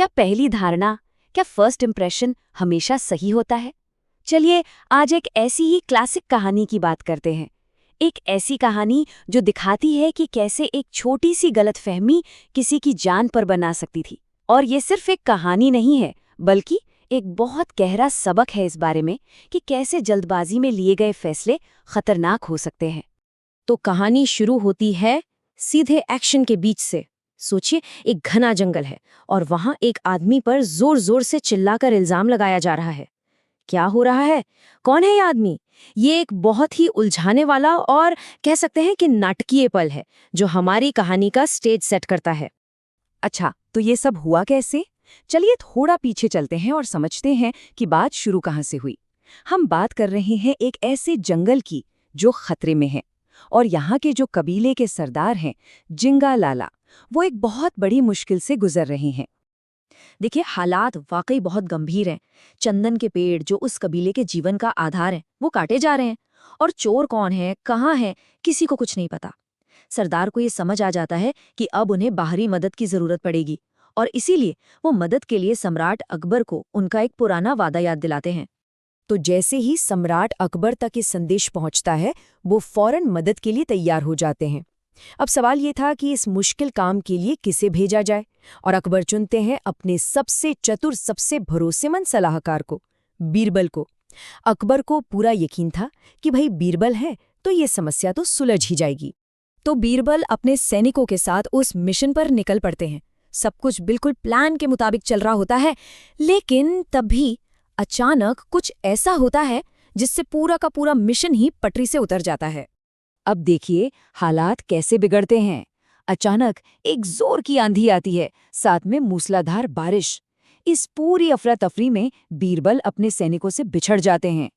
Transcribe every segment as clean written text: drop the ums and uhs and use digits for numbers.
क्या पहली धारणा, क्या फर्स्ट इंप्रेशन हमेशा सही होता है? चलिए आज एक ऐसी ही क्लासिक कहानी की बात करते हैं। एक ऐसी कहानी जो दिखाती है कि कैसे एक छोटी सी गलतफहमी किसी की जान पर बना सकती थी। और ये सिर्फ एक कहानी नहीं है, बल्कि एक बहुत गहरा सबक है इस बारे में कि कैसे जल्दबाजी में लिए गए फैसले खतरनाक हो सकते हैं। तो कहानी शुरू होती है सीधे एक्शन के बीच से। सोचिए, एक घना जंगल है और वहां एक आदमी पर जोर जोर से चिल्लाकर इल्जाम लगाया जा रहा है। क्या हो रहा है? कौन है ये आदमी? ये एक बहुत ही उलझाने वाला और कह सकते हैं कि नाटकीय पल है जो हमारी कहानी का स्टेज सेट करता है। अच्छा, तो ये सब हुआ कैसे? चलिए थोड़ा पीछे चलते हैं और समझते हैं कि बात शुरू कहाँ से हुई। हम बात कर रहे हैं एक ऐसे जंगल की जो खतरे में है, और यहाँ के जो कबीले के सरदार हैं, जिंगा लाला, वो एक बहुत बड़ी मुश्किल से गुजर रहे हैं। देखिए, हालात वाकई बहुत गंभीर हैं। चंदन के पेड़ जो उस कबीले के जीवन का आधार है, वो काटे जा रहे हैं। और चोर कौन है, कहाँ है, किसी को कुछ नहीं पता। सरदार को ये समझ आ जाता है कि अब उन्हें बाहरी मदद की जरूरत पड़ेगी, और इसीलिए वो मदद के लिए सम्राट अकबर को उनका एक पुराना वादा याद दिलाते हैं। तो जैसे ही सम्राट अकबर तक ये संदेश पहुंचता है, वो फौरन मदद के लिए तैयार हो जाते हैं। अब सवाल ये था कि इस मुश्किल काम के लिए किसे भेजा जाए, और अकबर चुनते हैं अपने सबसे चतुर, सबसे भरोसेमंद सलाहकार को, बीरबल को। अकबर को पूरा यकीन था कि भाई बीरबल है तो ये समस्या तो सुलझ ही जाएगी। तो बीरबल अपने सैनिकों के साथ उस मिशन पर निकल पड़ते हैं। सब कुछ बिल्कुल प्लान के मुताबिक चल रहा होता है, लेकिन तभी अचानक कुछ ऐसा होता है जिससे पूरा का पूरा मिशन ही पटरी से उतर जाता है। अब देखिए हालात कैसे बिगड़ते हैं। अचानक एक जोर की आंधी आती है, साथ में मूसलाधार बारिश। इस पूरी अफरा तफरी में बीरबल अपने सैनिकों से बिछड़ जाते हैं।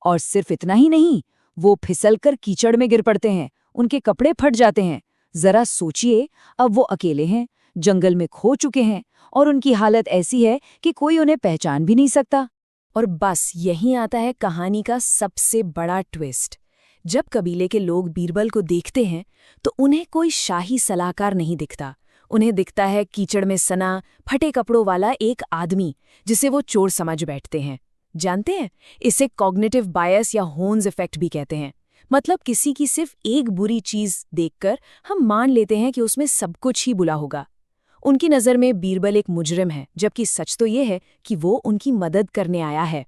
और सिर्फ इतना ही नहीं, वो फिसलकर कीचड़ में गिर पड़ते हैं, उनके कपड़े फट जाते हैं। जरा सोचिए, अब वो अकेले हैं, जंगल में खो चुके हैं, और उनकी हालत ऐसी है कि कोई उन्हें पहचान भी नहीं सकता। और बस यहीं आता है कहानी का सबसे बड़ा ट्विस्ट। जब कबीले के लोग बीरबल को देखते हैं तो उन्हें कोई शाही सलाहकार नहीं दिखता। उन्हें दिखता है कीचड़ में सना, फटे कपड़ों वाला एक आदमी जिसे वो चोर समझ बैठते हैं। जानते हैं, इसे कॉग्निटिव बायस या होन्स इफेक्ट भी कहते हैं। मतलब किसी की सिर्फ एक बुरी चीज देखकर हम मान लेते हैं कि उसमें सब कुछ ही बुरा होगा। उनकी नज़र में बीरबल एक मुजरिम है, जबकि सच तो ये है कि वो उनकी मदद करने आया है।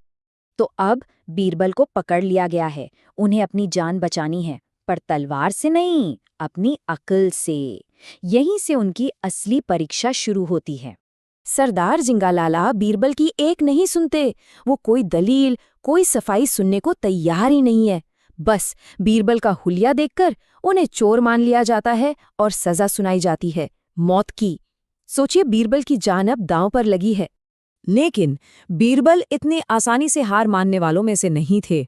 तो अब बीरबल को पकड़ लिया गया है। उन्हें अपनी जान बचानी है, पर तलवार से नहीं, अपनी अक्ल से। यहीं से उनकी असली परीक्षा शुरू होती है। सरदार जिंगालाला बीरबल की एक नहीं सुनते। वो कोई दलील, कोई सफाई सुनने को तैयार ही नहीं है। बस बीरबल का हुलिया देखकर उन्हें चोर मान लिया जाता है और सजा सुनाई जाती है, मौत की। सोचिए, बीरबल की जान अब दांव पर लगी है। लेकिन बीरबल इतनी आसानी से हार मानने वालों में से नहीं थे।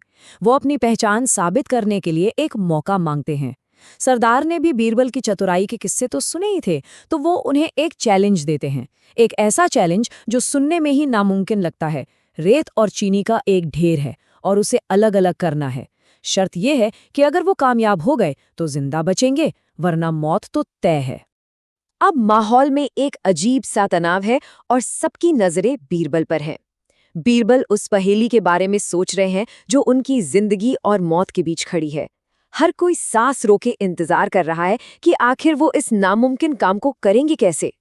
वो अपनी पहचान साबित करने के लिए एक मौका मांगते हैं। सरदार ने भी बीरबल की चतुराई के किस्से तो सुने ही थे, तो वो उन्हें एक चैलेंज देते हैं। एक ऐसा चैलेंज जो सुनने में ही नामुमकिन लगता है। रेत और चीनी का एक ढेर है और उसे अलग अलग करना है। शर्त यह है कि अगर वो कामयाब हो गए तो जिंदा बचेंगे, वरना मौत तो तय है। अब माहौल में एक अजीब सा तनाव है और सबकी नजरें बीरबल पर है। बीरबल उस पहेली के बारे में सोच रहे हैं जो उनकी जिंदगी और मौत के बीच खड़ी है। हर कोई सांस रोके इंतजार कर रहा है कि आखिर वो इस नामुमकिन काम को करेंगे कैसे।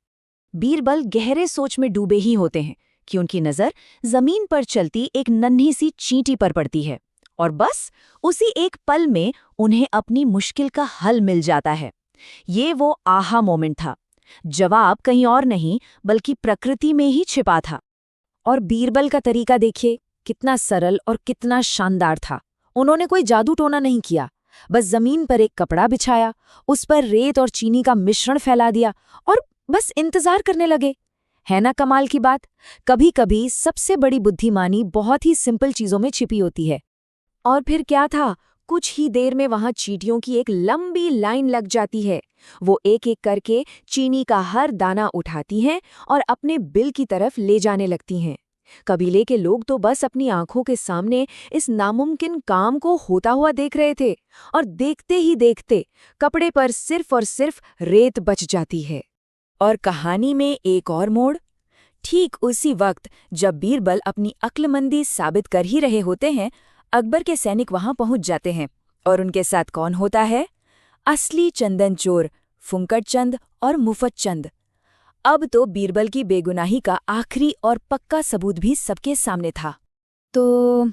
बीरबल गहरे सोच में डूबे ही होते हैं कि उनकी नजर जमीन पर चलती एक नन्ही सी चींटी पर पड़ती है, और बस उसी एक पल में उन्हें अपनी मुश्किल का हल मिल जाता है। ये वो आहा मोमेंट था। जवाब कहीं और नहीं बल्कि प्रकृति में ही छिपा था। और बीरबल का तरीका देखिए, कितना सरल और कितना शानदार था। उन्होंने कोई जादू टोना नहीं किया, बस जमीन पर एक कपड़ा बिछाया, उस पर रेत और चीनी का मिश्रण फैला दिया और बस इंतजार करने लगे। है ना कमाल की बात? कभी कभी सबसे बड़ी बुद्धिमानी बहुत ही सिंपल चीजों में छिपी होती है। और फिर क्या था, कुछ ही देर में वहां चींटियों की एक लंबी लाइन लग जाती है। वो एक एक करके चीनी का हर दाना उठाती हैं और अपने बिल की तरफ ले जाने लगती हैं। कबीले के लोग तो बस अपनी आंखों के सामने इस नामुमकिन काम को होता हुआ देख रहे थे, और देखते ही देखते कपड़े पर सिर्फ और सिर्फ रेत बच जाती है। और कहानी में एक और मोड़। ठीक उसी वक्त जब बीरबल अपनी अक्लमंदी साबित कर ही रहे होते हैं, अकबर के सैनिक वहां पहुंच जाते हैं। और उनके साथ कौन होता है? असली चंदन चोर फुंकट चंद और मुफत चंद। अब तो बीरबल की बेगुनाही का आखिरी और पक्का सबूत भी सबके सामने था। तो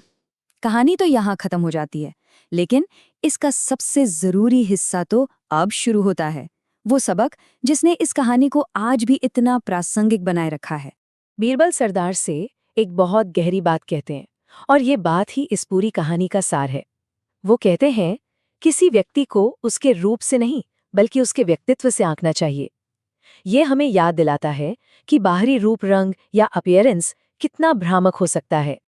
कहानी तो यहाँ खत्म हो जाती है, लेकिन इसका सबसे ज़रूरी हिस्सा तो अब शुरू होता है। वो सबक जिसने इस कहानी को आज भी इतना प्रासंगिक बनाए रखा है। बीरबल सरदार से एक बहुत गहरी बात कहते हैं, और ये बात ही इस पूरी कहानी का सार है। वो कहते हैं, किसी व्यक्ति को उसके रूप से नहीं बल्कि उसके व्यक्तित्व से आंकना चाहिए। ये हमें याद दिलाता है कि बाहरी रूप रंग या अपीयरेंस कितना भ्रामक हो सकता है।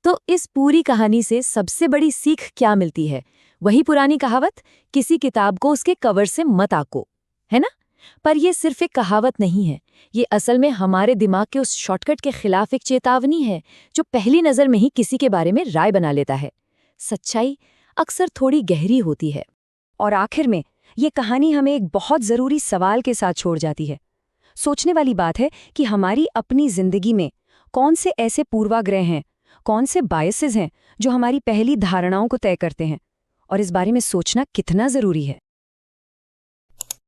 तो इस पूरी कहानी से सबसे बड़ी सीख क्या मिलती है? वही पुरानी कहावत, किसी किताब को उसके कवर से मत आको, है ना? पर यह सिर्फ एक कहावत नहीं है, ये असल में हमारे दिमाग के उस शॉर्टकट के खिलाफ एक चेतावनी है जो पहली नज़र में ही किसी के बारे में राय बना लेता है। सच्चाई अक्सर थोड़ी गहरी होती है। और आखिर में ये कहानी हमें एक बहुत ज़रूरी सवाल के साथ छोड़ जाती है। सोचने वाली बात है कि हमारी अपनी जिंदगी में कौन से ऐसे पूर्वाग्रह हैं, कौन से बायसेस हैं जो हमारी पहली धारणाओं को तय करते हैं, और इस बारे में सोचना कितना ज़रूरी है।